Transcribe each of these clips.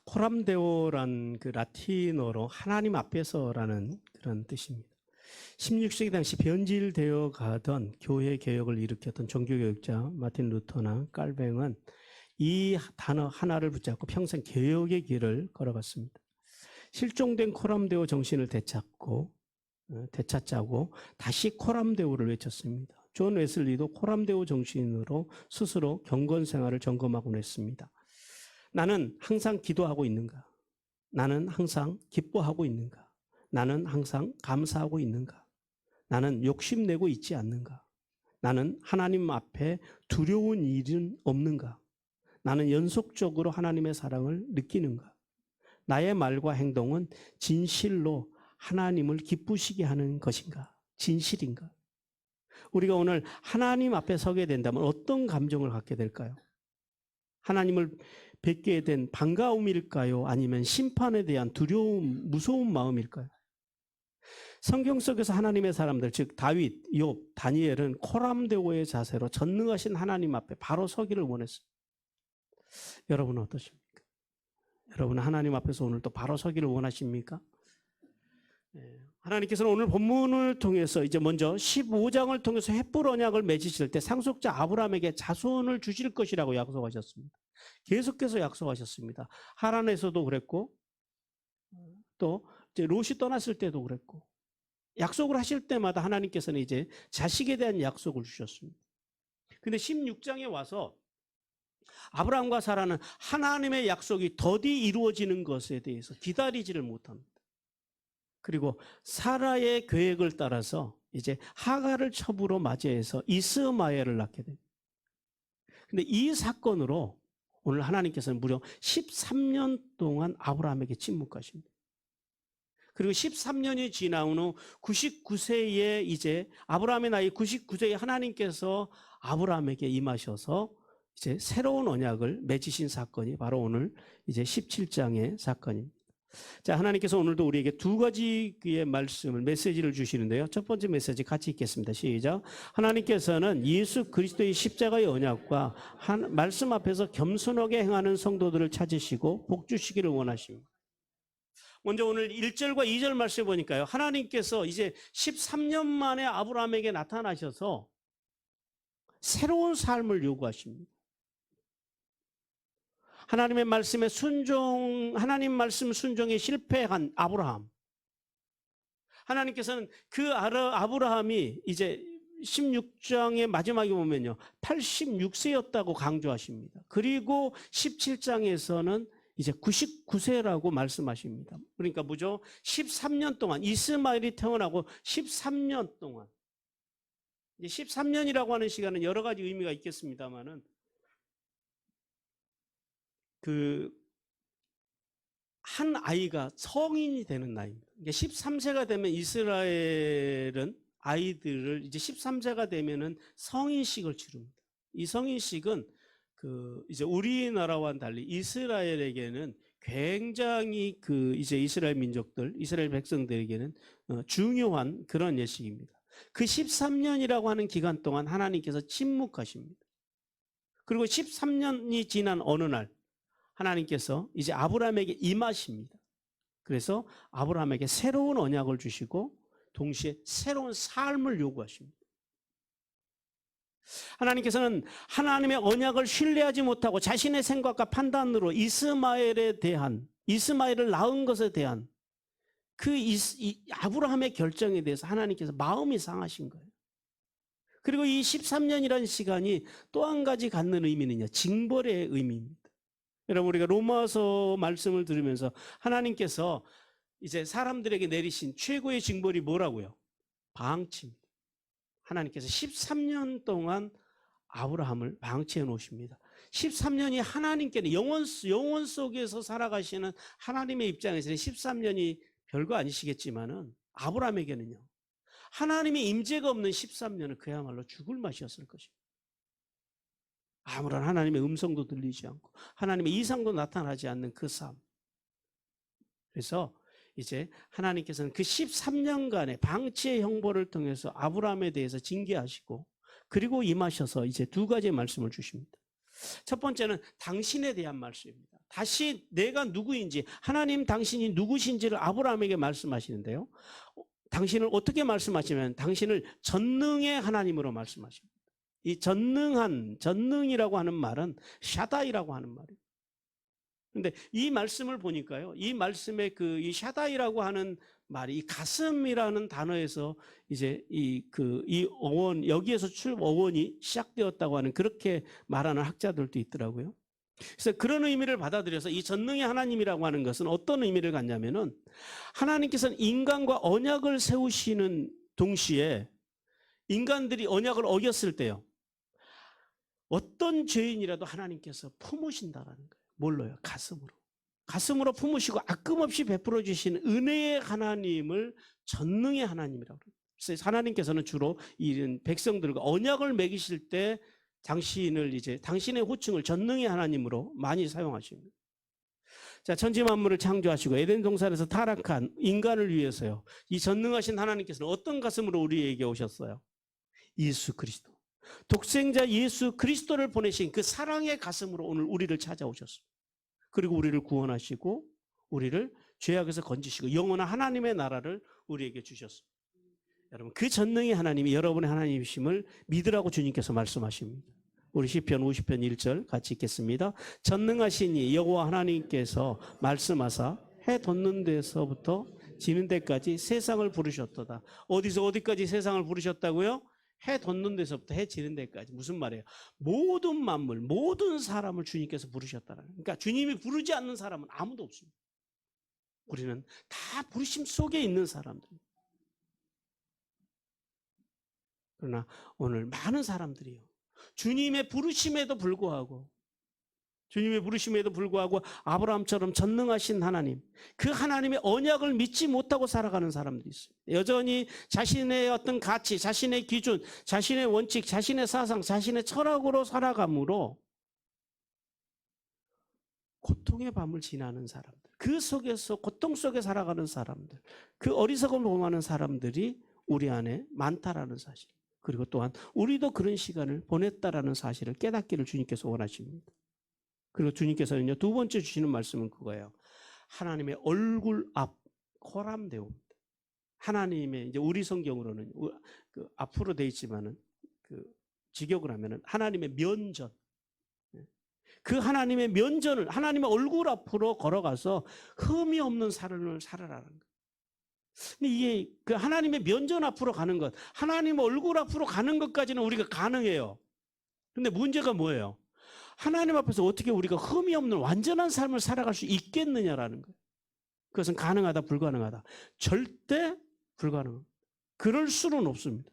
코람데오란 그 라틴어로 하나님 앞에서라는 그런 뜻입니다. 16세기 당시 변질되어 가던 교회 개혁을 일으켰던 종교개혁자 마틴 루터나 깔뱅은 이 단어 하나를 붙잡고 평생 개혁의 길을 걸어갔습니다. 실종된 코람데오 정신을 되찾자고 다시 코람데오를 외쳤습니다. 존 웨슬리도 코람데오 정신으로 스스로 경건 생활을 점검하곤 했습니다. 나는 항상 기도하고 있는가? 나는 항상 기뻐하고 있는가? 나는 항상 감사하고 있는가? 나는 욕심내고 있지 않는가? 나는 하나님 앞에 두려운 일은 없는가? 나는 연속적으로 하나님의 사랑을 느끼는가? 나의 말과 행동은 진실로 하나님을 기쁘시게 하는 것인가? 진실인가? 우리가 오늘 하나님 앞에 서게 된다면 어떤 감정을 갖게 될까요? 하나님을 뵙게 된 반가움일까요? 아니면 심판에 대한 두려움, 무서운 마음일까요? 성경 속에서 하나님의 사람들, 즉 다윗, 욥, 다니엘은 코람데오의 자세로 전능하신 하나님 앞에 바로 서기를 원했습니다. 여러분은 어떠십니까? 여러분은 하나님 앞에서 오늘 또 바로 서기를 원하십니까? 하나님께서는 오늘 본문을 통해서 이제 먼저 15장을 통해서 횃불 언약을 맺으실 때 상속자 아브라함에게 자손을 주실 것이라고 약속하셨습니다. 계속해서 약속하셨습니다. 하란에서도 그랬고 또 이제 롯이 떠났을 때도 그랬고 약속을 하실 때마다 하나님께서는 이제 자식에 대한 약속을 주셨습니다. 근데 16장에 와서 아브라함과 사라는 하나님의 약속이 더디 이루어지는 것에 대해서 기다리지를 못합니다. 그리고 사라의 계획을 따라서 이제 하갈을 첩으로 맞이해서 이스마엘을 낳게 됩니다. 근데 이 사건으로 오늘 하나님께서는 무려 13년 동안 아브라함에게 침묵하십니다. 그리고 13년이 지난 후 99세에 이제 아브라함의 나이 99세에 하나님께서 아브라함에게 임하셔서 이제 새로운 언약을 맺으신 사건이 바로 오늘 이제 17장의 사건입니다. 자, 하나님께서 오늘도 우리에게 두 가지의 말씀을, 메시지를 주시는데요. 첫 번째 메시지 같이 읽겠습니다. 시작. 하나님께서는 예수 그리스도의 십자가의 언약과 말씀 앞에서 겸손하게 행하는 성도들을 찾으시고 복 주시기를 원하십니다. 먼저 오늘 1절과 2절 말씀을 보니까요. 하나님께서 이제 13년 만에 아브라함에게 나타나셔서 새로운 삶을 요구하십니다. 하나님의 말씀에 하나님 말씀 순종에 실패한 아브라함. 하나님께서는 그 아브라함이 이제 16장의 마지막에 보면요. 86세였다고 강조하십니다. 그리고 17장에서는 이제 99세라고 말씀하십니다. 그러니까 뭐죠? 13년 동안 이스마엘이 태어나고 13년 동안 13년이라고 하는 시간은 여러 가지 의미가 있겠습니다만은 한 아이가 성인이 되는 나이입니다. 13세가 되면 이스라엘은 아이들을 이제 13세가 되면은 성인식을 치릅니다. 이 성인식은 이제 우리나라와는 달리 이스라엘에게는 굉장히 이제 이스라엘 민족들, 이스라엘 백성들에게는 중요한 그런 예식입니다. 그 13년이라고 하는 기간 동안 하나님께서 침묵하십니다. 그리고 13년이 지난 어느 날 하나님께서 이제 아브라함에게 임하십니다. 그래서 아브라함에게 새로운 언약을 주시고 동시에 새로운 삶을 요구하십니다. 하나님께서는 하나님의 언약을 신뢰하지 못하고 자신의 생각과 판단으로 이스마엘을 낳은 것에 대한 아브라함의 결정에 대해서 하나님께서 마음이 상하신 거예요. 그리고 이 13년이라는 시간이 또 한 가지 갖는 의미는요, 징벌의 의미입니다. 여러분, 우리가 로마서 말씀을 들으면서 하나님께서 이제 사람들에게 내리신 최고의 징벌이 뭐라고요? 방치입니다. 하나님께서 13년 동안 아브라함을 방치해 놓으십니다. 13년이 하나님께는 영원 속에서 살아가시는 하나님의 입장에서는 13년이 별거 아니시겠지만은 아브라함에게는요, 하나님의 임재가 없는 13년은 그야말로 죽을 맛이었을 것입니다. 아무런 하나님의 음성도 들리지 않고 하나님의 이상도 나타나지 않는 그 삶. 그래서 이제 하나님께서는 그 13년간의 방치의 형벌을 통해서 아브라함에 대해서 징계하시고 그리고 임하셔서 이제 두 가지의 말씀을 주십니다. 첫 번째는 당신에 대한 말씀입니다. 다시 내가 누구인지, 하나님 당신이 누구신지를 아브라함에게 말씀하시는데요. 당신을 어떻게 말씀하시면 당신을 전능의 하나님으로 말씀하십니다. 이 전능이라고 하는 말은 샤다이라고 하는 말이에요. 근데 이 말씀을 보니까요, 이 말씀의 이 샤다이라고 하는 말이 이 가슴이라는 단어에서 이제 이 어원, 여기에서 어원이 시작되었다고 하는 그렇게 말하는 학자들도 있더라고요. 그래서 그런 의미를 받아들여서 이 전능의 하나님이라고 하는 것은 어떤 의미를 갖냐면은 하나님께서는 인간과 언약을 세우시는 동시에 인간들이 언약을 어겼을 때요, 어떤 죄인이라도 하나님께서 품으신다라는 거예요. 뭘로요? 가슴으로 품으시고 아낌없이 베풀어 주시는 은혜의 하나님을 전능의 하나님이라고 그래요. 그래서 하나님께서는 주로 이런 백성들과 언약을 맺으실 때 당신의 호칭을 전능의 하나님으로 많이 사용하십니다. 자, 천지 만물을 창조하시고 에덴 동산에서 타락한 인간을 위해서요, 이 전능하신 하나님께서는 어떤 가슴으로 우리에게 오셨어요? 예수 그리스도. 독생자 예수 그리스도를 보내신 그 사랑의 가슴으로 오늘 우리를 찾아오셨습니다. 그리고 우리를 구원하시고 우리를 죄악에서 건지시고 영원한 하나님의 나라를 우리에게 주셨습니다. 여러분, 그 전능의 하나님이 여러분의 하나님이심을 믿으라고 주님께서 말씀하십니다. 우리 시편 50편 1절 같이 읽겠습니다. 전능하시니 여호와 하나님께서 말씀하사 해 돋는 데서부터 지는 데까지 세상을 부르셨도다. 어디서 어디까지 세상을 부르셨다고요? 해 돋는 데서부터 해 지는 데까지. 무슨 말이에요? 모든 만물, 모든 사람을 주님께서 부르셨다는. 그러니까 주님이 부르지 않는 사람은 아무도 없습니다. 우리는 다 부르심 속에 있는 사람들입니다. 그러나 오늘 많은 사람들이요, 주님의 부르심에도 불구하고 아브라함처럼 전능하신 하나님, 그 하나님의 언약을 믿지 못하고 살아가는 사람들이 있습니다. 여전히 자신의 어떤 가치, 자신의 기준, 자신의 원칙, 자신의 사상, 자신의 철학으로 살아감으로 고통의 밤을 지나는 사람들, 그 속에서 고통 속에 살아가는 사람들, 그 어리석음을 범하는 사람들이 우리 안에 많다라는 사실, 그리고 또한 우리도 그런 시간을 보냈다라는 사실을 깨닫기를 주님께서 원하십니다. 그리고 주님께서는요, 두 번째 주시는 말씀은 그거예요. 하나님의 얼굴 앞 호람데오입니다. 하나님의, 이제 우리 성경으로는 그 앞으로 돼 있지만은 그 직역을 하면은 하나님의 면전. 그 하나님의 면전을, 하나님의 얼굴 앞으로 걸어가서 흠이 없는 삶을 살아라는 거예요. 근데 이게 그 하나님의 면전 앞으로 가는 것, 하나님의 얼굴 앞으로 가는 것까지는 우리가 가능해요. 근데 문제가 뭐예요? 하나님 앞에서 어떻게 우리가 흠이 없는 완전한 삶을 살아갈 수 있겠느냐라는 거예요. 그것은 가능하다, 불가능하다. 절대 불가능합니다. 그럴 수는 없습니다.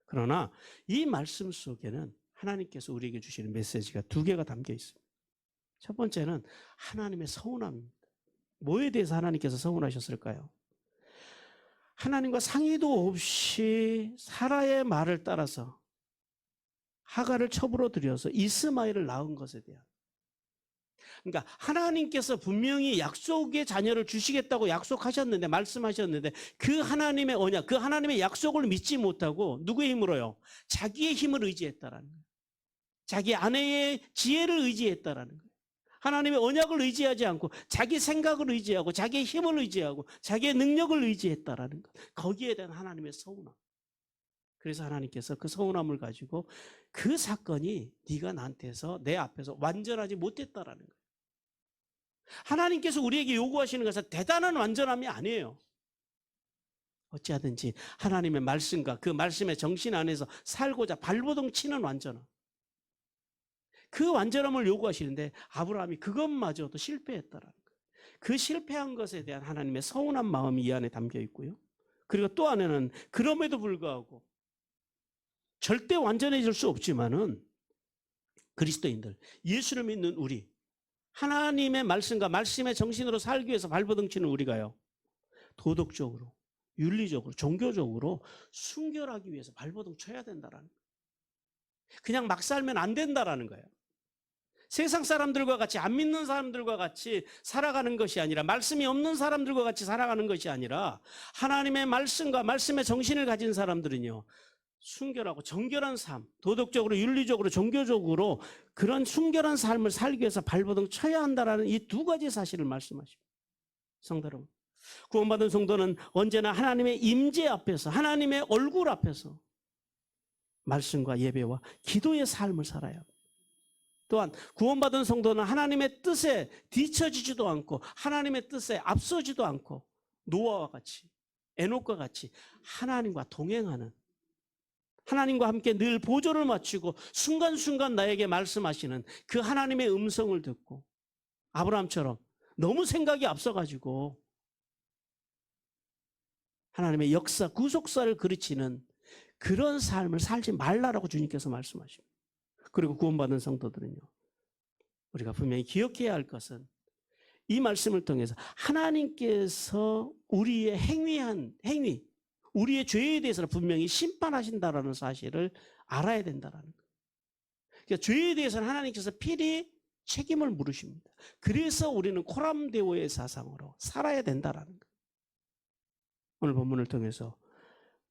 그러나 이 말씀 속에는 하나님께서 우리에게 주시는 메시지가 두 개가 담겨 있습니다. 첫 번째는 하나님의 서운함입니다. 뭐에 대해서 하나님께서 서운하셨을까요? 하나님과 상의도 없이 사라의 말을 따라서 하갈을 첩으로 들여서 이스마엘을 낳은 것에 대한, 그러니까 하나님께서 분명히 약속의 자녀를 주시겠다고 약속하셨는데, 말씀하셨는데, 그 하나님의 언약, 그 하나님의 약속을 믿지 못하고 누구의 힘으로요? 자기의 힘을 의지했다라는 거예요. 자기 아내의 지혜를 의지했다라는 거예요. 하나님의 언약을 의지하지 않고 자기 생각을 의지하고 자기의 힘을 의지하고 자기의 능력을 의지했다라는 것, 거기에 대한 하나님의 서운함. 그래서 하나님께서 그 서운함을 가지고 그 사건이 네가 나한테서, 내 앞에서 완전하지 못했다라는 거예요. 하나님께서 우리에게 요구하시는 것은 대단한 완전함이 아니에요. 어찌하든지 하나님의 말씀과 그 말씀의 정신 안에서 살고자 발버둥 치는 완전함, 그 완전함을 요구하시는데 아브라함이 그것마저도 실패했다라는 거예요. 그 실패한 것에 대한 하나님의 서운한 마음이 이 안에 담겨 있고요. 그리고 또 안에는 그럼에도 불구하고 절대 완전해질 수 없지만은 그리스도인들, 예수를 믿는 우리, 하나님의 말씀과 말씀의 정신으로 살기 위해서 발버둥 치는 우리가요, 도덕적으로, 윤리적으로, 종교적으로 순결하기 위해서 발버둥 쳐야 된다라는 거예요. 그냥 막 살면 안 된다라는 거예요. 세상 사람들과 같이, 안 믿는 사람들과 같이 살아가는 것이 아니라, 말씀이 없는 사람들과 같이 살아가는 것이 아니라, 하나님의 말씀과 말씀의 정신을 가진 사람들은요, 순결하고 정결한 삶, 도덕적으로, 윤리적으로, 종교적으로 그런 순결한 삶을 살기 위해서 발버둥 쳐야 한다라는 이 두 가지 사실을 말씀하십니다. 성도 여러분, 구원받은 성도는 언제나 하나님의 임재 앞에서, 하나님의 얼굴 앞에서 말씀과 예배와 기도의 삶을 살아야 합니다. 또한 구원받은 성도는 하나님의 뜻에 뒤처지지도 않고 하나님의 뜻에 앞서지도 않고 노아와 같이, 에녹과 같이 하나님과 동행하는, 하나님과 함께 늘 보조를 맞추고 순간순간 나에게 말씀하시는 그 하나님의 음성을 듣고 아브라함처럼 너무 생각이 앞서가지고 하나님의 역사, 구속사를 그르치는 그런 삶을 살지 말라라고 주님께서 말씀하십니다. 그리고 구원받은 성도들은요, 우리가 분명히 기억해야 할 것은 이 말씀을 통해서 하나님께서 우리의 행위, 우리의 죄에 대해서는 분명히 심판하신다라는 사실을 알아야 된다라는 거예요. 그러니까 죄에 대해서는 하나님께서 필히 책임을 물으십니다. 그래서 우리는 코람데오의 사상으로 살아야 된다라는 거예요. 오늘 본문을 통해서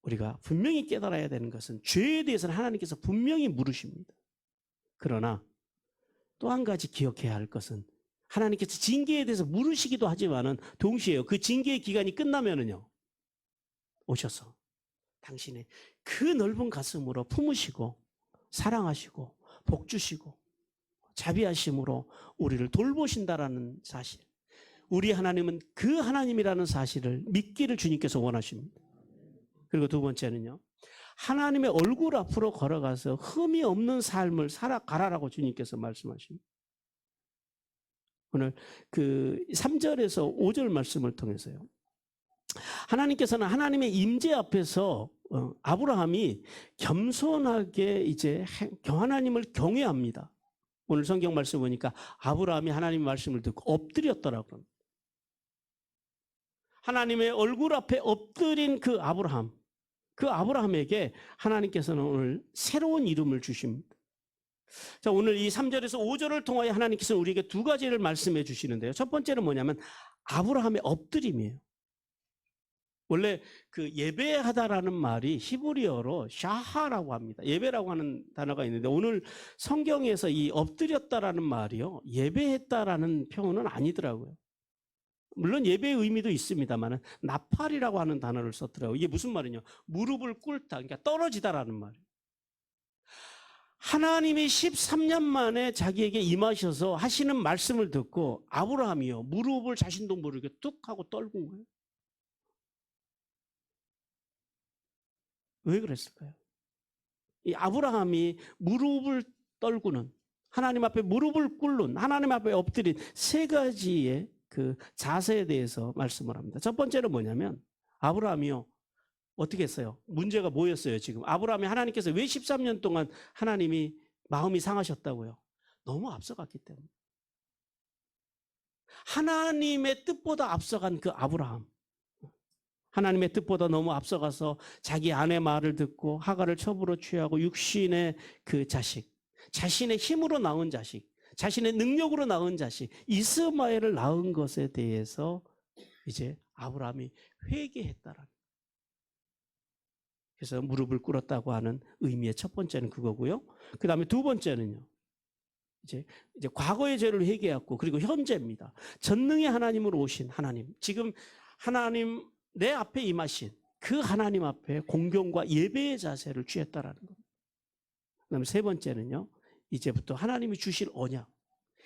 우리가 분명히 깨달아야 되는 것은 죄에 대해서는 하나님께서 분명히 물으십니다. 그러나 또 한 가지 기억해야 할 것은 하나님께서 징계에 대해서 물으시기도 하지만은 동시에 그 징계의 기간이 끝나면은요, 오셔서 당신의 그 넓은 가슴으로 품으시고 사랑하시고 복 주시고 자비하심으로 우리를 돌보신다라는 사실, 우리 하나님은 그 하나님이라는 사실을 믿기를 주님께서 원하십니다. 그리고 두 번째는요, 하나님의 얼굴 앞으로 걸어가서 흠이 없는 삶을 살아가라라고 주님께서 말씀하십니다. 오늘 그 3절에서 5절 말씀을 통해서요, 하나님께서는 하나님의 임재 앞에서 아브라함이 겸손하게 이제 하나님을 경외합니다. 오늘 성경 말씀 보니까 아브라함이 하나님 말씀을 듣고 엎드렸더라고 합니다. 하나님의 얼굴 앞에 엎드린 그 아브라함에게 하나님께서는 오늘 새로운 이름을 주십니다. 자, 오늘 이 3절에서 5절을 통하여 하나님께서는 우리에게 두 가지를 말씀해 주시는데요. 첫 번째는 뭐냐면 아브라함의 엎드림이에요. 원래 그 예배하다라는 말이 히브리어로 샤하라고 합니다. 예배라고 하는 단어가 있는데 오늘 성경에서 이 엎드렸다라는 말이요, 예배했다라는 표현은 아니더라고요. 물론 예배의 의미도 있습니다만 나팔이라고 하는 단어를 썼더라고요. 이게 무슨 말이냐, 무릎을 꿇다, 그러니까 떨어지다라는 말이에요. 하나님이 13년 만에 자기에게 임하셔서 하시는 말씀을 듣고 아브라함이요, 무릎을 자신도 모르게 뚝 하고 떨군 거예요. 왜 그랬을까요? 이 아브라함이 무릎을 떨구는, 하나님 앞에 무릎을 꿇는, 하나님 앞에 엎드린 세 가지의 그 자세에 대해서 말씀을 합니다. 첫 번째는 뭐냐면 아브라함이요, 어떻게 했어요? 문제가 뭐였어요? 지금 아브라함이 하나님께서 왜 13년 동안 하나님이 마음이 상하셨다고요? 너무 앞서갔기 때문에. 하나님의 뜻보다 앞서간 그 아브라함, 하나님의 뜻보다 너무 앞서가서 자기 아내 말을 듣고 하갈을 첩으로 취하고 육신의 그 자식, 자신의 힘으로 낳은 자식, 자신의 능력으로 낳은 자식 이스마엘을 낳은 것에 대해서 이제 아브라함이 회개했다라는, 그래서 무릎을 꿇었다고 하는 의미의 첫 번째는 그거고요. 그 다음에 두 번째는요, 이제 과거의 죄를 회개했고, 그리고 현재입니다. 전능의 하나님으로 오신 하나님, 지금 하나님 내 앞에 임하신 그 하나님 앞에 공경과 예배의 자세를 취했다라는 겁니다. 그 다음에 세 번째는요, 이제부터 하나님이 주실 언약,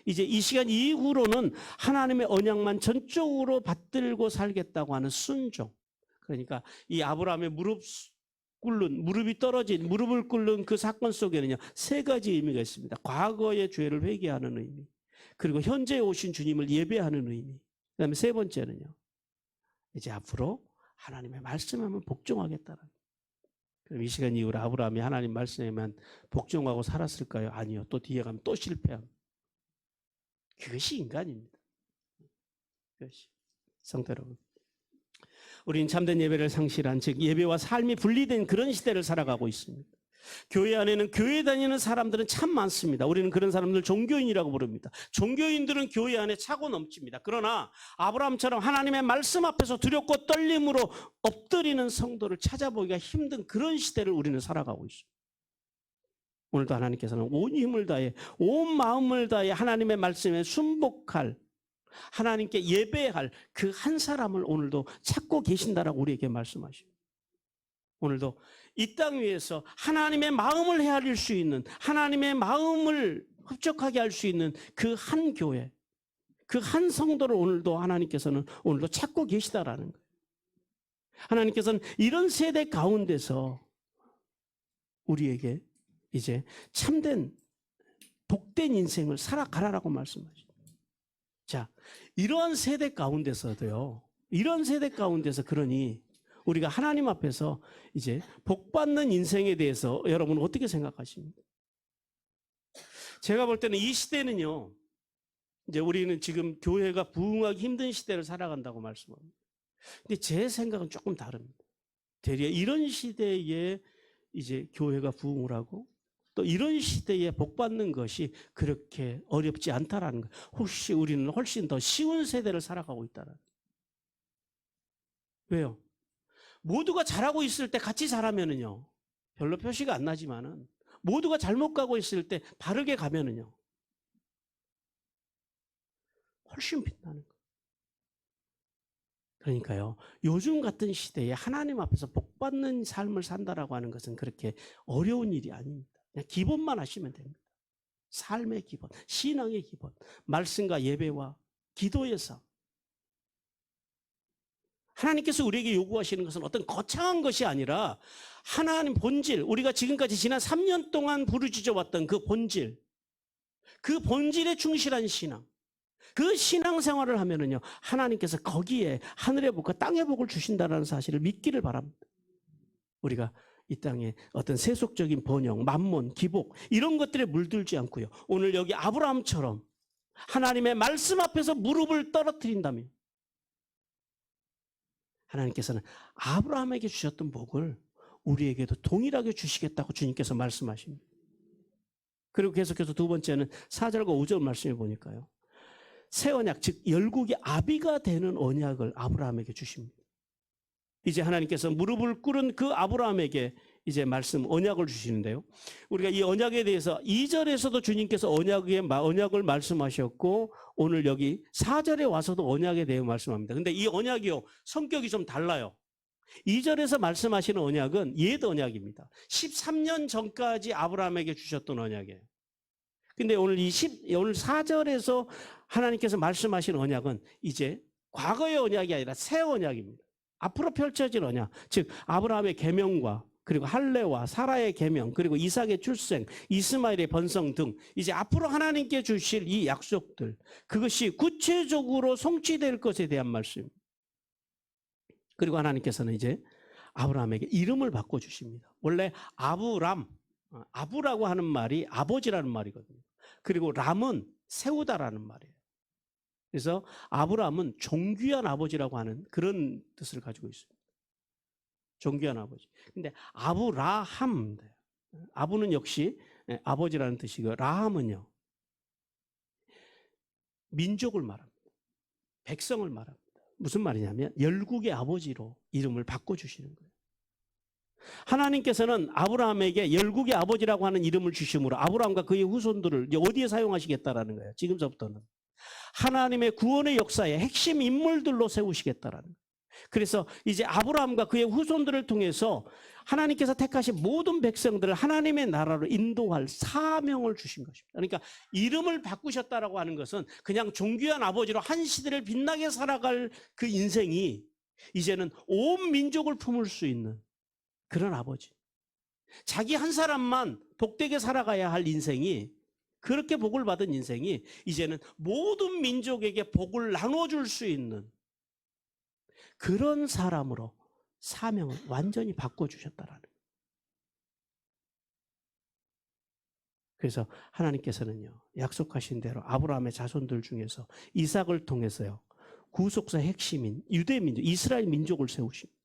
이제 이 시간 이후로는 하나님의 언약만 전적으로 받들고 살겠다고 하는 순종. 그러니까 이 아브라함의 무릎이 떨어진, 무릎을 꿇는 그 사건 속에는요, 세 가지 의미가 있습니다. 과거의 죄를 회개하는 의미, 그리고 현재에 오신 주님을 예배하는 의미, 그 다음에 세 번째는요, 이제 앞으로 하나님의 말씀하면 복종하겠다는. 그럼 이 시간 이후로 아브라함이 하나님 말씀에만 복종하고 살았을까요? 아니요. 또 뒤에 가면 또 실패합니다. 그것이 인간입니다. 그것이. 성도 여러분, 우리는 참된 예배를 상실한, 즉 예배와 삶이 분리된 그런 시대를 살아가고 있습니다. 교회 안에는 교회 다니는 사람들은 참 많습니다. 우리는 그런 사람들 종교인이라고 부릅니다. 종교인들은 교회 안에 차고 넘칩니다. 그러나 아브라함처럼 하나님의 말씀 앞에서 두렵고 떨림으로 엎드리는 성도를 찾아보기가 힘든 그런 시대를 우리는 살아가고 있습니다. 오늘도 하나님께서는 온 힘을 다해 온 마음을 다해 하나님의 말씀에 순복할, 하나님께 예배할 그 한 사람을 오늘도 찾고 계신다라고 우리에게 말씀하십니다. 오늘도 이 땅 위에서 하나님의 마음을 헤아릴 수 있는, 하나님의 마음을 흡족하게 할 수 있는 그 한 교회, 그 한 성도를 오늘도 하나님께서는 오늘도 찾고 계시다라는 거예요. 하나님께서는 이런 세대 가운데서 우리에게 이제 참된 복된 인생을 살아가라라고 말씀하십니다. 자, 이러한 세대 가운데서도요, 이런 세대 가운데서 그러니 우리가 하나님 앞에서 이제 복받는 인생에 대해서 여러분 어떻게 생각하십니까? 제가 볼 때는 이 시대는요, 이제 우리는 지금 교회가 부흥하기 힘든 시대를 살아간다고 말씀합니다. 근데 제 생각은 조금 다릅니다. 대개 이런 시대에 이제 교회가 부흥을 하고 또 이런 시대에 복받는 것이 그렇게 어렵지 않다라는 거예요. 혹시 우리는 훨씬 더 쉬운 세대를 살아가고 있다는 거예요. 왜요? 모두가 잘하고 있을 때 같이 잘하면은요, 별로 표시가 안 나지만은 모두가 잘못 가고 있을 때 바르게 가면은요, 훨씬 빛나는 거예요. 그러니까요, 요즘 같은 시대에 하나님 앞에서 복받는 삶을 산다라고 하는 것은 그렇게 어려운 일이 아닙니다. 그냥 기본만 하시면 됩니다. 삶의 기본, 신앙의 기본, 말씀과 예배와 기도의 삶. 하나님께서 우리에게 요구하시는 것은 어떤 거창한 것이 아니라 하나님 본질, 우리가 지금까지 지난 3년 동안 부르짖어 왔던 그 본질, 그 본질에 충실한 신앙, 그 신앙생활을 하면은요, 하나님께서 거기에 하늘의 복과 땅의 복을 주신다는 사실을 믿기를 바랍니다. 우리가 이 땅에 어떤 세속적인 번영, 만몬, 기복 이런 것들에 물들지 않고요, 오늘 여기 아브라함처럼 하나님의 말씀 앞에서 무릎을 떨어뜨린다면 하나님께서는 아브라함에게 주셨던 복을 우리에게도 동일하게 주시겠다고 주님께서 말씀하십니다. 그리고 계속해서 두 번째는 4절과 5절 말씀해 보니까요, 새 언약, 즉 열국의 아비가 되는 언약을 아브라함에게 주십니다. 이제 하나님께서 무릎을 꿇은 그 아브라함에게 이제 언약을 주시는데요, 우리가 이 언약에 대해서 2절에서도 주님께서 언약을 말씀하셨고 오늘 여기 4절에 와서도 언약에 대해 말씀합니다. 근데 이 언약이요, 성격이 좀 달라요. 2절에서 말씀하시는 언약은 옛 언약입니다. 13년 전까지 아브라함에게 주셨던 언약이에요. 근데 오늘 4절에서 하나님께서 말씀하시는 언약은 이제 과거의 언약이 아니라 새 언약입니다. 앞으로 펼쳐질 언약, 즉 아브라함의 계명과 그리고 할례와 사라의 계명, 그리고 이삭의 출생, 이스마엘의 번성 등 이제 앞으로 하나님께 주실 이 약속들, 그것이 구체적으로 성취될 것에 대한 말씀. 그리고 하나님께서는 이제 아브라함에게 이름을 바꿔주십니다. 원래 아부라고 하는 말이 아버지라는 말이거든요. 그리고 람은 세우다라는 말이에요. 그래서 아브라함은 존귀한 아버지라고 하는 그런 뜻을 가지고 있습니다. 존귀한 아버지. 근데 아브라함, 아부는 역시 아버지라는 뜻이고, 라함은요, 민족을 말합니다. 백성을 말합니다. 무슨 말이냐면 열국의 아버지로 이름을 바꿔주시는 거예요. 하나님께서는 아브라함에게 열국의 아버지라고 하는 이름을 주심으로 아브라함과 그의 후손들을 이제 어디에 사용하시겠다라는 거예요. 지금서부터는 하나님의 구원의 역사의 핵심 인물들로 세우시겠다라는 거예요. 그래서 이제 아브라함과 그의 후손들을 통해서 하나님께서 택하신 모든 백성들을 하나님의 나라로 인도할 사명을 주신 것입니다. 그러니까 이름을 바꾸셨다라고 하는 것은 그냥 존귀한 아버지로 한 시대를 빛나게 살아갈 그 인생이 이제는 온 민족을 품을 수 있는 그런 아버지. 자기 한 사람만 복되게 살아가야 할 인생이, 그렇게 복을 받은 인생이 이제는 모든 민족에게 복을 나눠줄 수 있는 그런 사람으로 사명을 완전히 바꿔주셨다라는 거예요. 그래서 하나님께서는요, 약속하신 대로 아브라함의 자손들 중에서 이삭을 통해서요, 구속사의 핵심인 유대민족, 이스라엘 민족을 세우십니다.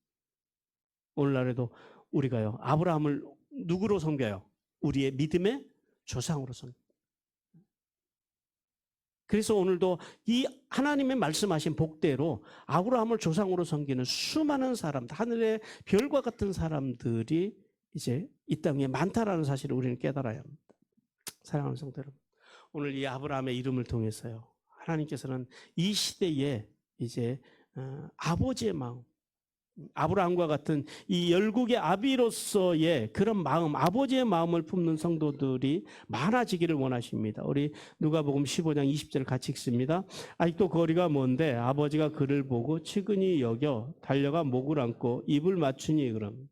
오늘날에도 우리가요, 아브라함을 누구로 섬겨요? 우리의 믿음의 조상으로 섬겨요. 그래서 오늘도 이 하나님의 말씀하신 복대로 아브라함을 조상으로 섬기는 수많은 사람들, 하늘의 별과 같은 사람들이 이제 이 땅에 많다라는 사실을 우리는 깨달아야 합니다. 사랑하는 성도 여러분, 오늘 이 아브라함의 이름을 통해서요, 하나님께서는 이 시대에 이제 아버지의 마음, 아브라함과 같은 이 열국의 아비로서의 그런 마음, 아버지의 마음을 품는 성도들이 많아지기를 원하십니다. 우리 누가복음 15장 20절 같이 읽습니다. 아직도 거리가 먼데 아버지가 그를 보고 측은히 여겨 달려가 목을 안고 입을 맞추니 그럼.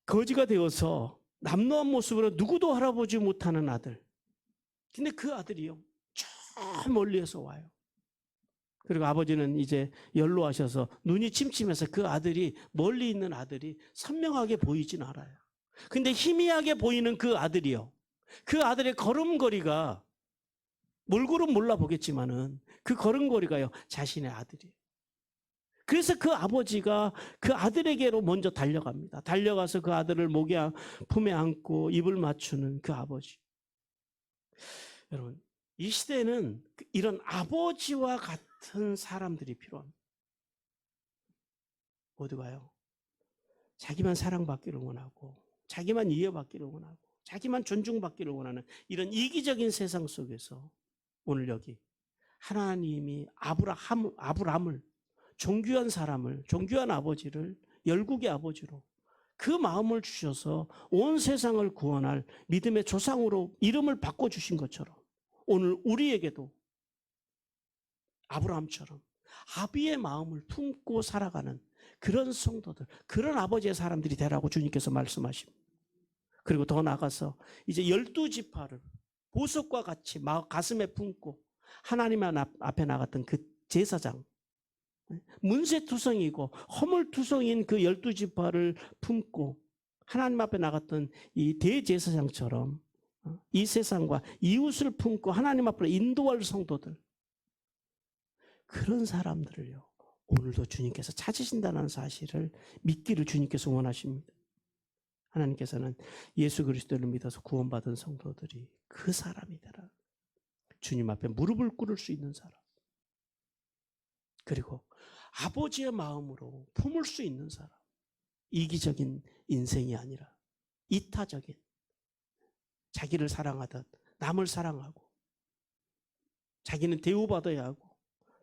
거지가 되어서 남노한 모습으로 누구도 알아보지 못하는 아들. 근데 그 아들이요, 저 멀리에서 와요. 그리고 아버지는 이제 연로하셔서 눈이 침침해서 그 아들이, 멀리 있는 아들이 선명하게 보이진 않아요. 근데 희미하게 보이는 그 아들이요, 그 아들의 걸음걸이가, 몰골은 몰라보겠지만은 그 걸음걸이가요, 자신의 아들이에요. 그래서 그 아버지가 그 아들에게로 먼저 달려갑니다. 달려가서 그 아들을 품에 안고 입을 맞추는 그 아버지. 여러분, 이 시대에는 이런 아버지와 같은 사람들이 필요합니다. 모두가요, 자기만 사랑받기를 원하고, 자기만 이해받기를 원하고, 자기만 존중받기를 원하는 이런 이기적인 세상 속에서 오늘 여기 하나님이 아브라함을, 존귀한 사람을, 존귀한 아버지를 열국의 아버지로 그 마음을 주셔서 온 세상을 구원할 믿음의 조상으로 이름을 바꿔주신 것처럼 오늘 우리에게도 아브라함처럼 아비의 마음을 품고 살아가는 그런 성도들, 그런 아버지의 사람들이 되라고 주님께서 말씀하십니다. 그리고 더 나아가서 이제 12지파를 보석과 같이 가슴에 품고 하나님 앞에 나갔던 그 제사장, 문세투성이고 허물투성인 그 12지파를 품고 하나님 앞에 나갔던 이 대제사장처럼 이 세상과 이웃을 품고 하나님 앞으로 인도할 성도들, 그런 사람들을요, 오늘도 주님께서 찾으신다는 사실을 믿기를 주님께서 원하십니다. 하나님께서는 예수 그리스도를 믿어서 구원받은 성도들이 그 사람이 되라. 주님 앞에 무릎을 꿇을 수 있는 사람, 그리고 아버지의 마음으로 품을 수 있는 사람, 이기적인 인생이 아니라 이타적인, 자기를 사랑하듯 남을 사랑하고, 자기는 대우받아야 하고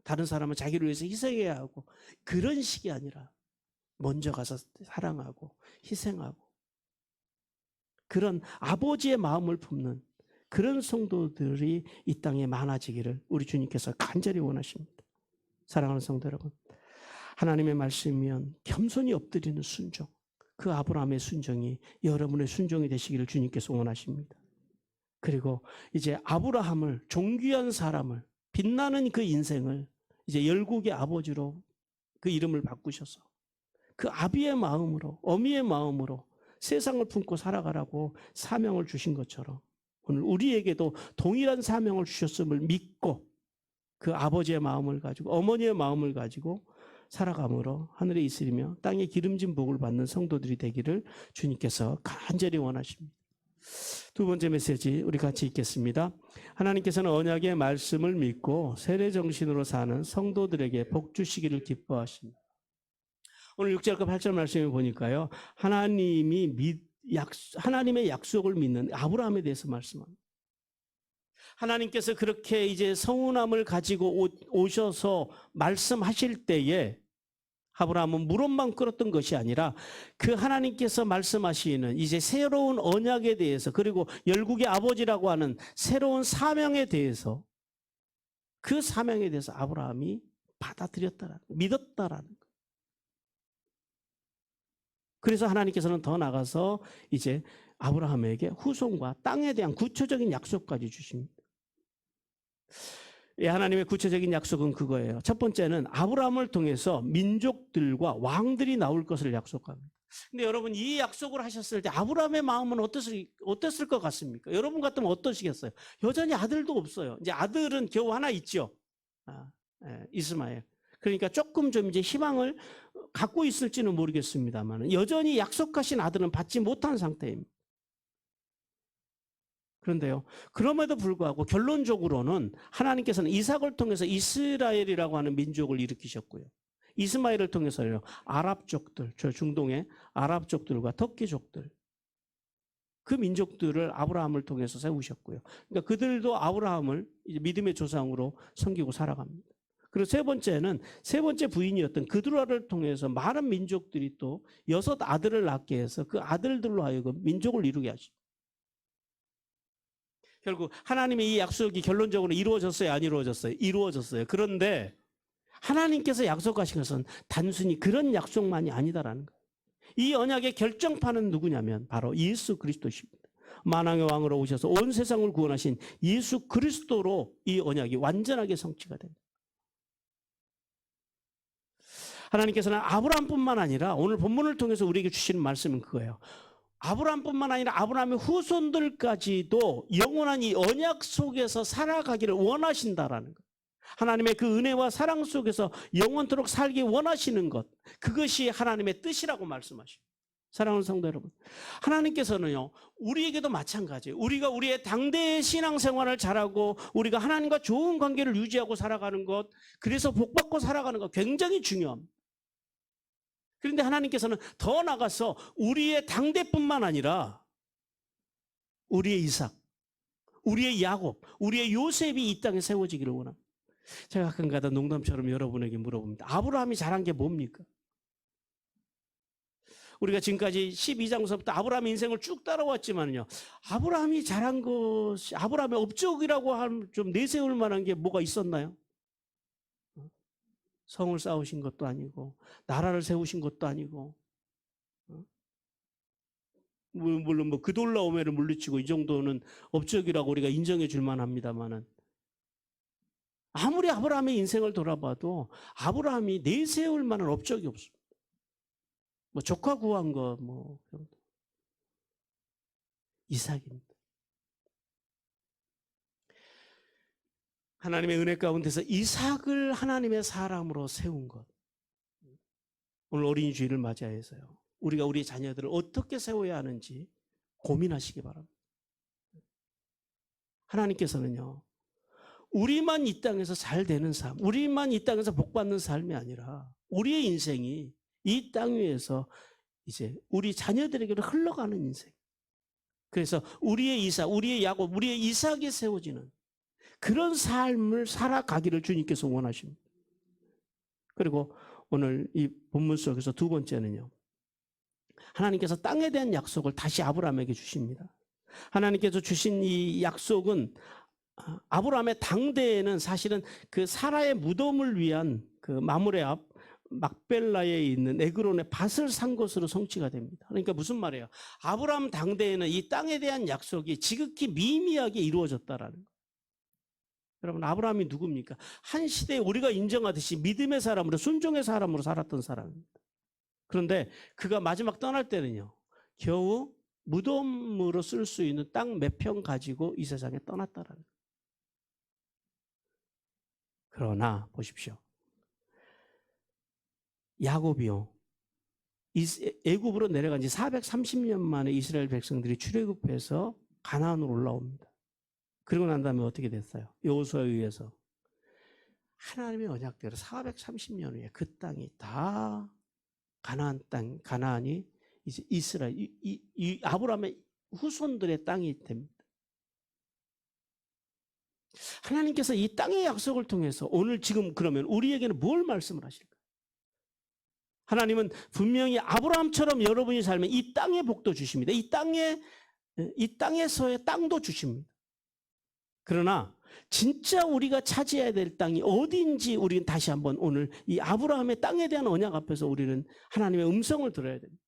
다른 사람은 자기를 위해서 희생해야 하고, 그런 식이 아니라 먼저 가서 사랑하고 희생하고, 그런 아버지의 마음을 품는 그런 성도들이 이 땅에 많아지기를 우리 주님께서 간절히 원하십니다. 사랑하는 성도 여러분, 하나님의 말씀이면 겸손히 엎드리는 순종, 그 아브라함의 순종이 여러분의 순종이 되시기를 주님께서 원하십니다. 그리고 이제 아브라함을, 존귀한 사람을, 빛나는 그 인생을 이제 열국의 아버지로 그 이름을 바꾸셔서 그 아비의 마음으로, 어미의 마음으로 세상을 품고 살아가라고 사명을 주신 것처럼 오늘 우리에게도 동일한 사명을 주셨음을 믿고 그 아버지의 마음을 가지고, 어머니의 마음을 가지고 살아감으로 하늘에 있으리며 땅에 기름진 복을 받는 성도들이 되기를 주님께서 간절히 원하십니다. 두 번째 메시지 우리 같이 읽겠습니다. 하나님께서는 언약의 말씀을 믿고 세례 정신으로 사는 성도들에게 복 주시기를 기뻐하십니다. 오늘 6절과 8절 말씀을 보니까요, 하나님의 약속을 믿는 아브라함에 대해서 말씀합니다. 하나님께서 그렇게 이제 성운함을 가지고 오셔서 말씀하실 때에 아브라함은 무릎만 꿇었던 것이 아니라 그 하나님께서 말씀하시는 이제 새로운 언약에 대해서, 그리고 열국의 아버지라고 하는 새로운 사명에 대해서, 그 사명에 대해서 아브라함이 받아들였다라는, 믿었다라는 것. 그래서 하나님께서는 더 나가서 이제 아브라함에게 후손과 땅에 대한 구체적인 약속까지 주십니다. 하나님의 구체적인 약속은 그거예요. 첫 번째는 아브라함을 통해서 민족들과 왕들이 나올 것을 약속합니다. 근데 여러분, 이 약속을 하셨을 때 아브라함의 마음은 어땠을 것 같습니까? 여러분 같으면 어떠시겠어요? 여전히 아들도 없어요. 이제 아들은 겨우 하나 있죠. 이스마엘. 그러니까 조금 좀 이제 희망을 갖고 있을지는 모르겠습니다만 여전히 약속하신 아들은 받지 못한 상태입니다. 그런데요, 그럼에도 불구하고 결론적으로는 하나님께서는 이삭을 통해서 이스라엘이라고 하는 민족을 일으키셨고요. 이스마엘을 통해서요, 아랍족들, 저 중동의 아랍족들과 터키족들, 그 민족들을 아브라함을 통해서 세우셨고요. 그러니까 그들도 아브라함을 이제 믿음의 조상으로 섬기고 살아갑니다. 그리고 세 번째 부인이었던 그드라를 통해서 많은 민족들이 또 6 아들을 낳게 해서 그 아들들로 하여금 민족을 이루게 하십니다. 결국 하나님의 이 약속이 결론적으로 이루어졌어요, 안 이루어졌어요? 이루어졌어요. 그런데 하나님께서 약속하신 것은 단순히 그런 약속만이 아니다라는 거예요. 이 언약의 결정판은 누구냐면 바로 예수 그리스도십니다. 만왕의 왕으로 오셔서 온 세상을 구원하신 예수 그리스도로 이 언약이 완전하게 성취가 됩니다. 하나님께서는 아브라함뿐만 아니라 오늘 본문을 통해서 우리에게 주시는 말씀은 그거예요. 아브라함뿐만 아니라 아브라함의 후손들까지도 영원한 이 언약 속에서 살아가기를 원하신다라는 것. 하나님의 그 은혜와 사랑 속에서 영원토록 살기 원하시는 것. 그것이 하나님의 뜻이라고 말씀하십니다. 사랑하는 성도 여러분, 하나님께서는요, 우리에게도 마찬가지예요. 우리가 우리의 당대의 신앙생활을 잘하고 우리가 하나님과 좋은 관계를 유지하고 살아가는 것, 그래서 복받고 살아가는 것 굉장히 중요합니다. 그런데 하나님께서는 더 나아가서 우리의 당대뿐만 아니라 우리의 이삭, 우리의 야곱, 우리의 요셉이 이 땅에 세워지기를 원합니다. 제가 가끔가다 농담처럼 여러분에게 물어봅니다. 아브라함이 잘한 게 뭡니까? 우리가 지금까지 12장서부터 아브라함의 인생을 쭉 따라왔지만요, 아브라함이 잘한 것이, 아브라함의 업적이라고 하면 좀 내세울 만한 게 뭐가 있었나요? 성을 쌓으신 것도 아니고, 나라를 세우신 것도 아니고, 물론 뭐 그돌라오메를 물리치고 이 정도는 업적이라고 우리가 인정해 줄 만합니다만은, 아무리 아브라함의 인생을 돌아봐도 아브라함이 내세울 만한 업적이 없습니다. 뭐 조카 구한 거 뭐 이삭입니다. 하나님의 은혜 가운데서 이삭을 하나님의 사람으로 세운 것. 오늘 어린이 주일을 맞이해서요, 우리가 우리 자녀들을 어떻게 세워야 하는지 고민하시기 바랍니다. 하나님께서는요, 우리만 이 땅에서 잘 되는 삶, 우리만 이 땅에서 복받는 삶이 아니라 우리의 인생이 이 땅 위에서 이제 우리 자녀들에게로 흘러가는 인생. 그래서 우리의 이삭, 우리의 야곱, 우리의 이삭이 세워지는 그런 삶을 살아가기를 주님께서 원하십니다. 그리고 오늘 이 본문 속에서 두 번째는요, 하나님께서 땅에 대한 약속을 다시 아브라함에게 주십니다. 하나님께서 주신 이 약속은 아브라함의 당대에는 사실은 그 사라의 무덤을 위한 그 마므레 앞 막벨라에 있는 에그론의 밭을 산 것으로 성취가 됩니다. 그러니까 무슨 말이에요? 아브라함 당대에는 이 땅에 대한 약속이 지극히 미미하게 이루어졌다라는 거예요. 여러분, 아브라함이 누굽니까? 한 시대에 우리가 인정하듯이 믿음의 사람으로, 순종의 사람으로 살았던 사람입니다. 그런데 그가 마지막 떠날 때는요, 겨우 무덤으로 쓸 수 있는 땅 몇 평 가지고 이 세상에 떠났다라는 거예요. 그러나 보십시오. 야곱이요, 애굽으로 내려간 지 430년 만에 이스라엘 백성들이 출애굽해서 가나안으로 올라옵니다. 그리고 난 다음에 어떻게 됐어요? 여호수아에 의해서 하나님의 언약대로 430년 후에 그 땅이 다 가나안 땅, 가나안이 이제 이스라엘, 이 아브라함의 후손들의 땅이 됩니다. 하나님께서 이 땅의 약속을 통해서 오늘 지금 그러면 우리에게는 뭘 말씀을 하실까? 하나님은 분명히 아브라함처럼 여러분이 살면 이 땅의 복도 주십니다. 이 땅에서의 땅도 주십니다. 그러나 진짜 우리가 차지해야 될 땅이 어디인지 우리는 다시 한번 오늘 이 아브라함의 땅에 대한 언약 앞에서 우리는 하나님의 음성을 들어야 됩니다.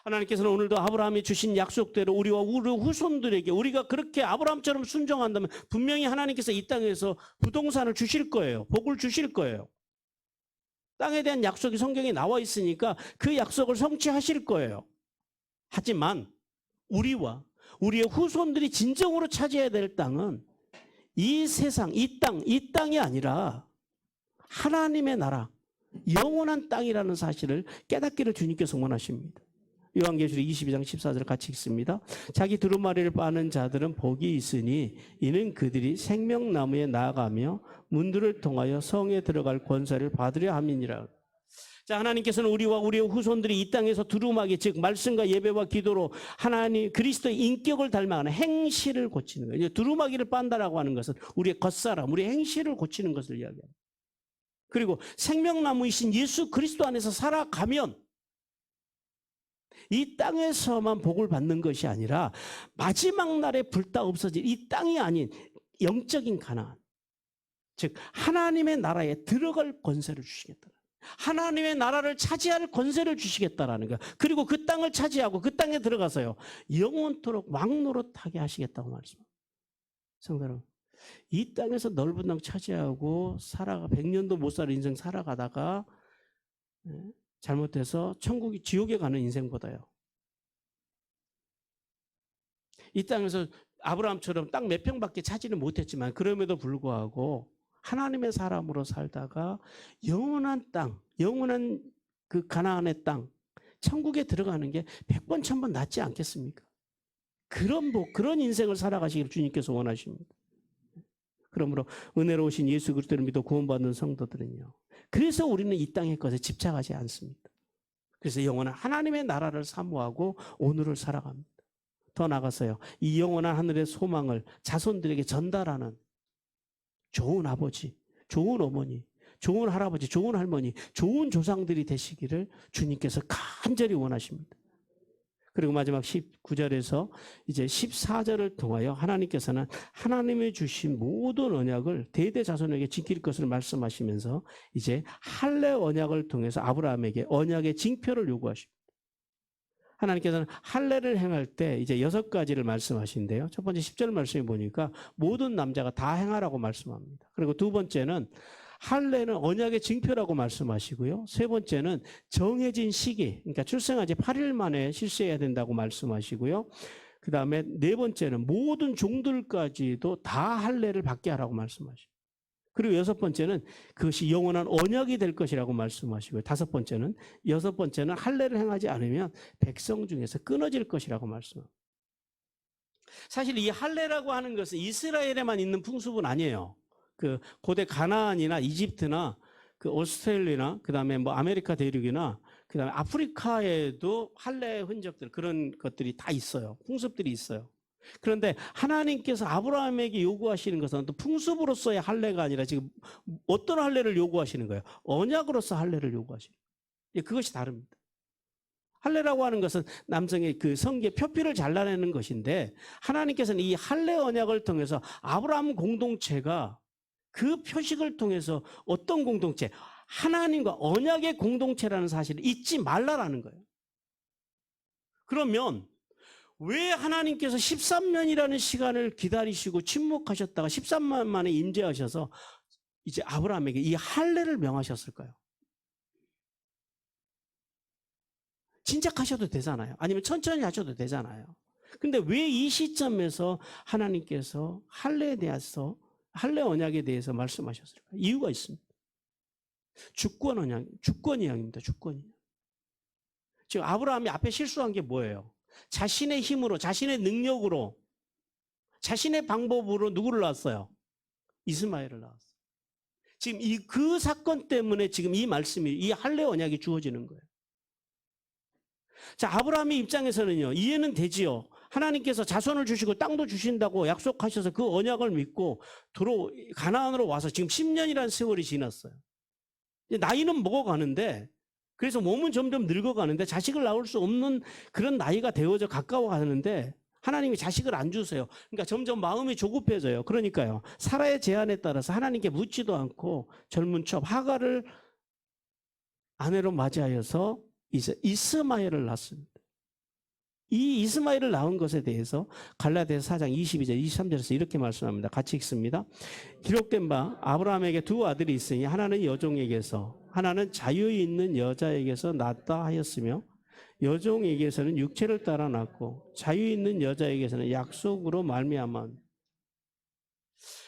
하나님께서는 오늘도 아브라함이 주신 약속대로 우리와 우리 후손들에게 우리가 그렇게 아브라함처럼 순종한다면 분명히 하나님께서 이 땅에서 부동산을 주실 거예요. 복을 주실 거예요. 땅에 대한 약속이 성경에 나와 있으니까 그 약속을 성취하실 거예요. 하지만 우리와 우리의 후손들이 진정으로 차지해야 될 땅은 이 세상, 이 땅이 아니라 하나님의 나라, 영원한 땅이라는 사실을 깨닫기를 주님께서 원하십니다. 요한계시록 22장 14절 같이 읽습니다. 자기 두루마리를 빠는 자들은 복이 있으니 이는 그들이 생명나무에 나아가며 문들을 통하여 성에 들어갈 권세를 받으려 함이니라. 자, 하나님께서는 우리와 우리의 후손들이 이 땅에서 두루마기, 즉 말씀과 예배와 기도로 하나님 그리스도의 인격을 닮아가는 행실을 고치는 거예요. 두루마기를 빤다라고 하는 것은 우리의 겉사람, 우리의 행실을 고치는 것을 이야기합니다. 그리고 생명나무이신 예수 그리스도 안에서 살아가면 이 땅에서만 복을 받는 것이 아니라 마지막 날에 불타 없어질 이 땅이 아닌 영적인 가나안, 즉 하나님의 나라에 들어갈 권세를 주시겠다. 하나님의 나라를 차지할 권세를 주시겠다라는 거예요. 그리고 그 땅을 차지하고 그 땅에 들어가서요, 영원토록 왕노릇하게 하시겠다고 말씀합니다. 성도 여러분, 이 땅에서 넓은 땅 차지하고 100년도 못 살 인생 살아가다가 잘못해서 천국이 지옥에 가는 인생보다요, 이 땅에서 아브라함처럼 땅 몇 평밖에 차지는 못했지만 그럼에도 불구하고 하나님의 사람으로 살다가 영원한 땅, 영원한 그 가나안의 땅, 천국에 들어가는 게 100번 1000번 낫지 않겠습니까? 그런 복, 그런 인생을 살아가시기를 주님께서 원하십니다. 그러므로 은혜로우신 예수 그리스도를 믿어 구원받는 성도들은요, 그래서 우리는 이 땅의 것에 집착하지 않습니다. 그래서 영원한 하나님의 나라를 사모하고 오늘을 살아갑니다. 더 나아가서요, 이 영원한 하늘의 소망을 자손들에게 전달하는 좋은 아버지, 좋은 어머니, 좋은 할아버지, 좋은 할머니, 좋은 조상들이 되시기를 주님께서 간절히 원하십니다. 그리고 마지막 19절에서 이제 14절을 통하여 하나님께서는 하나님이 주신 모든 언약을 대대 자손에게 지킬 것을 말씀하시면서 이제 할례 언약을 통해서 아브라함에게 언약의 징표를 요구하십니다. 하나님께서는 할례를 행할 때 이제 6가지를 말씀하시는데요. 첫 번째 10절 말씀에 보니까 모든 남자가 다 행하라고 말씀합니다. 그리고 두 번째는 할례는 언약의 징표라고 말씀하시고요. 세 번째는 정해진 시기, 그러니까 출생한 지 8일 만에 실시해야 된다고 말씀하시고요. 그 다음에 네 번째는 모든 종들까지도 다 할례를 받게 하라고 말씀하시고, 그리고 6번째는 그것이 영원한 언약이 될 것이라고 말씀하시고요. 5번째는, 6번째는 할례를 행하지 않으면 백성 중에서 끊어질 것이라고 말씀합니다. 사실 이 할례라고 하는 것은 이스라엘에만 있는 풍습은 아니에요. 그 고대 가나안이나 이집트나 그 오스트레일리아나 그다음에 뭐 아메리카 대륙이나 그다음에 아프리카에도 할례 흔적들, 그런 것들이 다 있어요. 풍습들이 있어요. 그런데 하나님께서 아브라함에게 요구하시는 것은 또 풍습으로서의 할례가 아니라 지금 어떤 할례를 요구하시는 거예요? 언약으로서 할례를 요구하시는 거예요. 그것이 다릅니다. 할례라고 하는 것은 남성의 그 성기의 표피를 잘라내는 것인데, 하나님께서는 이 할례 언약을 통해서 아브라함 공동체가 그 표식을 통해서 어떤 공동체? 하나님과 언약의 공동체라는 사실을 잊지 말라라는 거예요. 그러면 왜 하나님께서 13년이라는 시간을 기다리시고 침묵하셨다가 13년 만에 임재하셔서 이제 아브라함에게 이 할례를 명하셨을까요? 진작하셔도 되잖아요. 아니면 천천히 하셔도 되잖아요. 근데 왜 이 시점에서 하나님께서 할례에 대해서, 할례 언약에 대해서 말씀하셨을까요? 이유가 있습니다. 주권 언약, 주권 이야기입니다. 주권 이야기. 지금 아브라함이 앞에 실수한 게 뭐예요? 자신의 힘으로, 자신의 능력으로, 자신의 방법으로 누구를 낳았어요? 이스마엘을 낳았어요. 지금 그 사건 때문에 지금 이 말씀이, 이 할례 언약이 주어지는 거예요. 자, 아브라함의 입장에서는요, 이해는 되지요. 하나님께서 자손을 주시고 땅도 주신다고 약속하셔서 그 언약을 믿고 가나안으로 와서 지금 10년이라는 세월이 지났어요. 나이는 먹어가는데, 그래서 몸은 점점 늙어가는데 자식을 낳을 수 없는 그런 나이가 되어져 가까워가는데 하나님이 자식을 안 주세요. 그러니까 점점 마음이 조급해져요. 그러니까요, 사라의 제안에 따라서 하나님께 묻지도 않고 젊은 첩 하갈을 아내로 맞이하여서 이제 이스마엘을 낳습니다. 이 이스마엘을 낳은 것에 대해서 갈라디아서 4장 22절 23절에서 이렇게 말씀합니다. 같이 읽습니다. 기록된 바 아브라함에게 두 아들이 있으니 하나는 여종에게서, 하나는 자유에 있는 여자에게서 낳았다 하였으며, 여종에게서는 육체를 따라 낳고 자유에 있는 여자에게서는 약속으로 말미암아.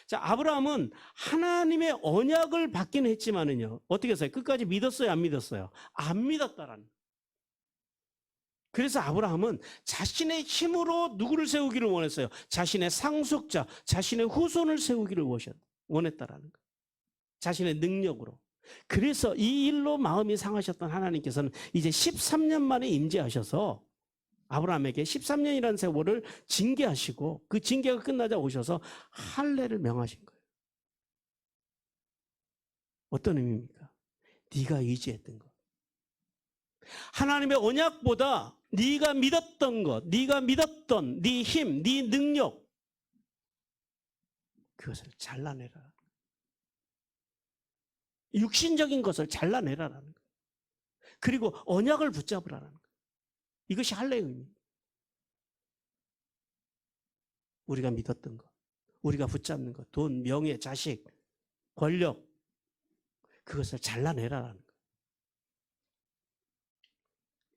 자, 아브라함은 하나님의 언약을 받긴 했지만은요, 어떻게 했어요? 끝까지 믿었어요? 안 믿었어요? 안 믿었다라는. 그래서 아브라함은 자신의 힘으로 누구를 세우기를 원했어요? 자신의 상속자, 자신의 후손을 세우기를 원했다라는 거예요. 자신의 능력으로. 그래서 이 일로 마음이 상하셨던 하나님께서는 이제 13년 만에 임재하셔서 아브라함에게 13년이라는 세월을 징계하시고 그 징계가 끝나자 오셔서 할례를 명하신 거예요. 어떤 의미입니까? 네가 의지했던 것. 하나님의 언약보다 네가 믿었던 것, 네가 믿었던 네 힘, 네 능력, 그것을 잘라내라. 육신적인 것을 잘라내라라는 거예요. 그리고 언약을 붙잡으라는 거예요. 이것이 할례의 의미입니다. 우리가 믿었던 것, 우리가 붙잡는 것, 돈, 명예, 자식, 권력, 그것을 잘라내라라는 거예요.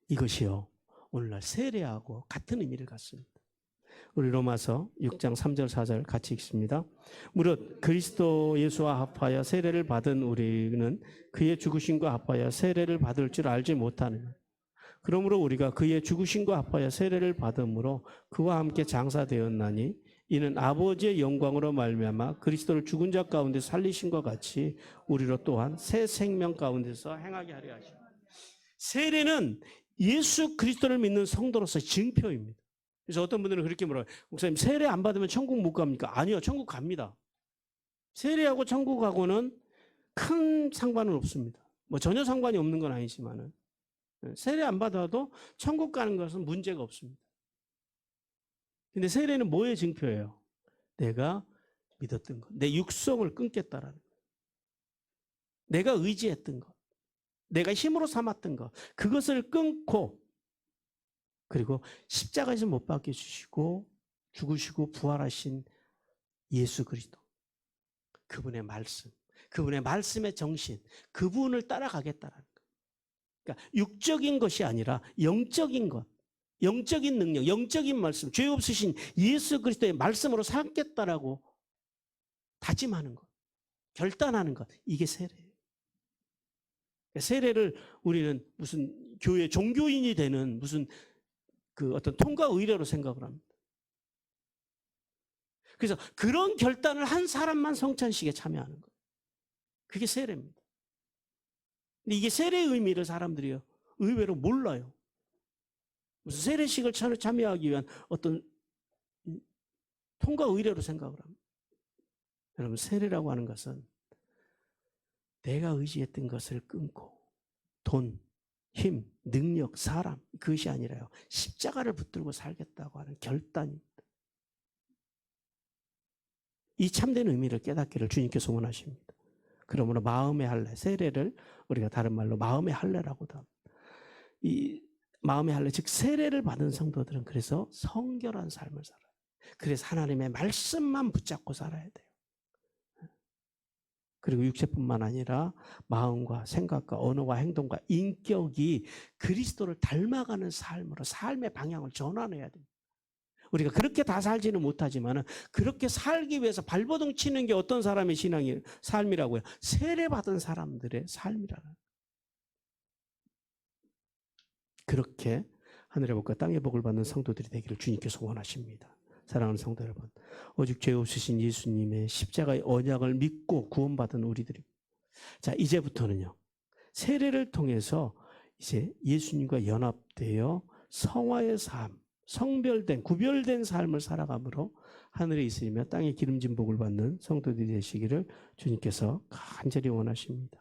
이것이요, 오늘날 세례하고 같은 의미를 갖습니다. 우리 로마서 6장 3절 4절 같이 읽습니다. 무릇 그리스도 예수와 합하여 세례를 받은 우리는 그의 죽으심과 합하여 세례를 받을 줄 알지 못하느냐. 그러므로 우리가 그의 죽으심과 합하여 세례를 받음으로 그와 함께 장사되었나니 이는 아버지의 영광으로 말미암아 그리스도를 죽은 자 가운데 살리신 것 같이 우리로 또한 새 생명 가운데서 행하게 하려 하시오. 세례는 예수 그리스도를 믿는 성도로서의 증표입니다. 그래서 어떤 분들은 그렇게 물어요. 목사님, 세례 안 받으면 천국 못 갑니까? 아니요, 천국 갑니다. 세례하고 천국하고는 큰 상관은 없습니다. 뭐 전혀 상관이 없는 건 아니지만은 세례 안 받아도 천국 가는 것은 문제가 없습니다. 근데 세례는 뭐의 증표예요? 내가 믿었던 것, 내 육성을 끊겠다라는 것, 내가 의지했던 것, 내가 힘으로 삼았던 것, 그것을 끊고 그리고 십자가에서 못 박혀 주시고 죽으시고 부활하신 예수 그리스도, 그분의 말씀, 그분의 말씀의 정신, 그분을 따라가겠다라는 거예요. 그러니까 육적인 것이 아니라 영적인 것, 영적인 능력, 영적인 말씀, 죄 없으신 예수 그리스도의 말씀으로 살겠다라고 다짐하는 것, 결단하는 것, 이게 세례예요. 세례를 우리는 무슨 교회 종교인이 되는 무슨 그 어떤 통과 의례로 생각을 합니다. 그래서 그런 결단을 한 사람만 성찬식에 참여하는 거예요. 그게 세례입니다. 근데 이게 세례의 의미를 사람들이 의외로 몰라요. 무슨 세례식을 참여하기 위한 어떤 통과 의례로 생각을 합니다. 여러분, 세례라고 하는 것은 내가 의지했던 것을 끊고 돈, 힘, 능력, 사람, 그것이 아니라요, 십자가를 붙들고 살겠다고 하는 결단입니다. 이 참된 의미를 깨닫기를 주님께서 원하십니다. 그러므로 마음의 할례, 세례를 우리가 다른 말로 마음의 할례라고도 합니다. 이 마음의 할례, 즉 세례를 받은 성도들은 그래서 성결한 삶을 살아요. 그래서 하나님의 말씀만 붙잡고 살아야 돼요. 그리고 육체뿐만 아니라 마음과 생각과 언어와 행동과 인격이 그리스도를 닮아가는 삶으로 삶의 방향을 전환해야 됩니다. 우리가 그렇게 다 살지는 못하지만 그렇게 살기 위해서 발버둥 치는 게 어떤 사람의 삶이라고요? 세례받은 사람들의 삶이라는. 그렇게 하늘의 복과 땅의 복을 받는 성도들이 되기를 주님께서 원하십니다. 사랑하는 성도 여러분, 오직 죄 없으신 예수님의 십자가의 언약을 믿고 구원받은 우리들입니다. 자, 이제부터는요, 세례를 통해서 이제 예수님과 연합되어 성화의 삶, 성별된, 구별된 삶을 살아감으로 하늘에 있으며 땅에 기름진 복을 받는 성도들이 되시기를 주님께서 간절히 원하십니다.